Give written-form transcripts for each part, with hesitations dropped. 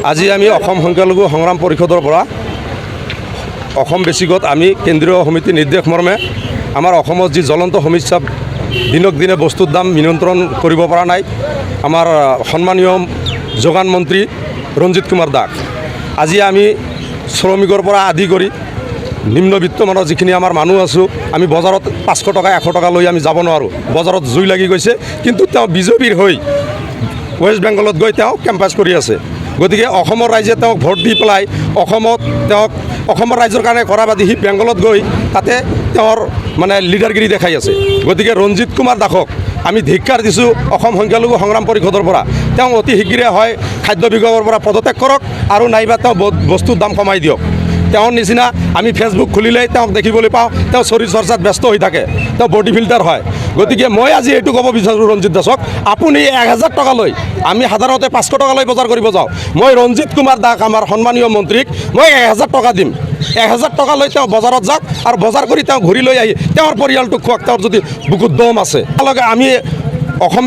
আজি আমি অসম সংখ্যালঘু সংগ্ৰাম পৰিষদৰ পৰা অসম বেছিকত আমি কেন্দ্ৰীয় সমিতি নিৰ্দেশ মৰ্মে আমাৰ অসমত যি জ্বলন্ত সমস্যা দিনক দিনে বস্তুৰ দাম নিয়ন্ত্ৰণ কৰিব পৰা নাই আমাৰ সন্মানীয় যোগান মন্ত্ৰী ৰঞ্জিত কুমাৰ দাস আজি আমি শ্ৰমিকৰ পৰা আদি কৰি নিম্নবিত্তমানৰ যিখিনি আমাৰ মানুহ আছোঁ আমি বজাৰত 500 টকা 100 টকা লৈ আমি যাব নোৱাৰোঁ বজাৰত জুই লাগি গৈছে কিন্তু তেওঁ বিজেপিৰ হৈ ৱেষ্ট বেংগলত গৈ তেওঁ কেম্পাছ কৰি আছে গতিকে অসমৰ ৰাইজে তেওঁক ভোট দি পেলাই অসমৰ ৰাইজৰ কাৰণে কৰাবাদি সি বেংগলত গৈ তাতে তেওঁৰ মানে লিডাৰগিৰি দেখাই আছে গতিকে ৰঞ্জিত কুমাৰ দাসক আমি ধিক্কাৰ দিছোঁ অসম সংখ্যালঘু সংগ্ৰাম পৰিষদৰ পৰা তেওঁ অতি শীঘ্ৰে হয় খাদ্য বিভাগৰ পৰা পদত্যাগ কৰক আৰু নাইবা তেওঁ বস্তুৰ দাম কমাই দিয়ক তেওঁৰ নিচিনা আমি ফেচবুক খুলিলেই তেওঁক দেখিবলৈ পাওঁ তেওঁ শৰীৰ চৰ্চাত ব্যস্ত হৈ থাকে তেওঁ বডি ফিল্টাৰ হয় গতিকে মই আজি এইটো ক'ব বিচাৰোঁ ৰঞ্জিত দাসক আপুনি 1000 টকা লৈ আমি সাধাৰণতে 500 টকা লৈ বজাৰ কৰিব যাওঁ মই ৰঞ্জিত কুমাৰ দাস আমাৰ সন্মানীয় মন্ত্ৰীক মই 1000 টকা দিম 1000 টকা লৈ তেওঁ বজাৰত যাওক আৰু বজাৰ কৰি তেওঁ ঘূৰি লৈ আহি তেওঁৰ পৰিয়ালটোক খুৱাওক তেওঁৰ যদি বুকুত দম আছে তেওঁলোকে আমি অসম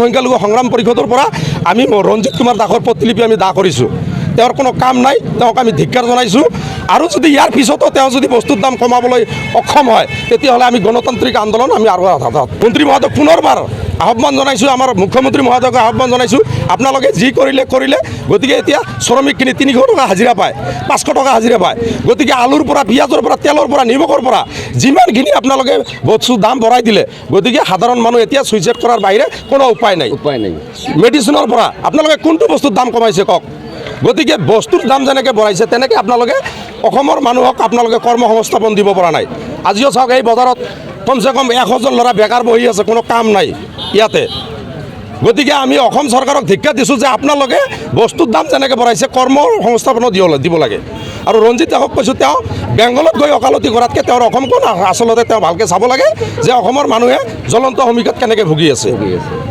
সংখ্যালঘু সংগ্ৰাম পৰিষদৰ পৰা আমি ৰঞ্জিত কুমাৰ দাসৰ প্ৰতিলিপি আমি দাহ কৰিছোঁ তেওঁৰ কোনো কাম নাই তেওঁক আমি ধিক্কাৰ জনাইছোঁ আৰু যদি ইয়াৰ পিছতো তেওঁ যদি বস্তুৰ দাম কমাবলৈ অক্ষম হয় তেতিয়াহ'লে আমি গণতান্ত্ৰিক আন্দোলন আমি আৰু মন্ত্ৰী মহোদয়ক পুনৰবাৰ আহ্বান জনাইছোঁ আমাৰ মুখ্যমন্ত্ৰী মহোদয়ক আহ্বান জনাইছোঁ আপোনালোকে যি কৰিলে গতিকে এতিয়া শ্ৰমিকখিনি 300 টকা হাজিৰা পায় 500 টকা হাজিৰা পায় গতিকে আলুৰ পৰা পিঁয়াজৰ পৰা তেলৰ পৰা নিমখৰ পৰা যিমানখিনি আপোনালোকে বস্তুৰ দাম বঢ়াই দিলে গতিকে সাধাৰণ মানুহ এতিয়া চুইচাইড কৰাৰ বাহিৰে কোনো উপায় নাই মেডিচিনৰ পৰা আপোনালোকে কোনটো বস্তুৰ দাম কমাইছে কওক গতিকে বস্তুৰ দাম যেনেকৈ বঢ়াইছে তেনেকৈ আপোনালোকে অসমৰ মানুহক আপোনালোকে কৰ্মসংস্থাপন দিব পৰা নাই আজিও চাওক এই বজাৰত কমচে কম 100জন ল'ৰা বেকাৰ বহি আছে কোনো কাম নাই ইয়াতে গতিকে আমি অসম চৰকাৰক ধিক্কাৰ দিছোঁ যে আপোনালোকে বস্তুৰ দাম যেনেকৈ বঢ়াইছে কৰ্মসংস্থাপনো দিব লাগে আৰু ৰঞ্জিত দাসক কৈছোঁ তেওঁ বেংগলত গৈ ওকালতি কৰাতকৈ তেওঁৰ অসমখন আচলতে তেওঁ ভালকৈ চাব লাগে যে অসমৰ মানুহে জ্বলন্ত সমস্যাত কেনেকৈ ভুগি আছে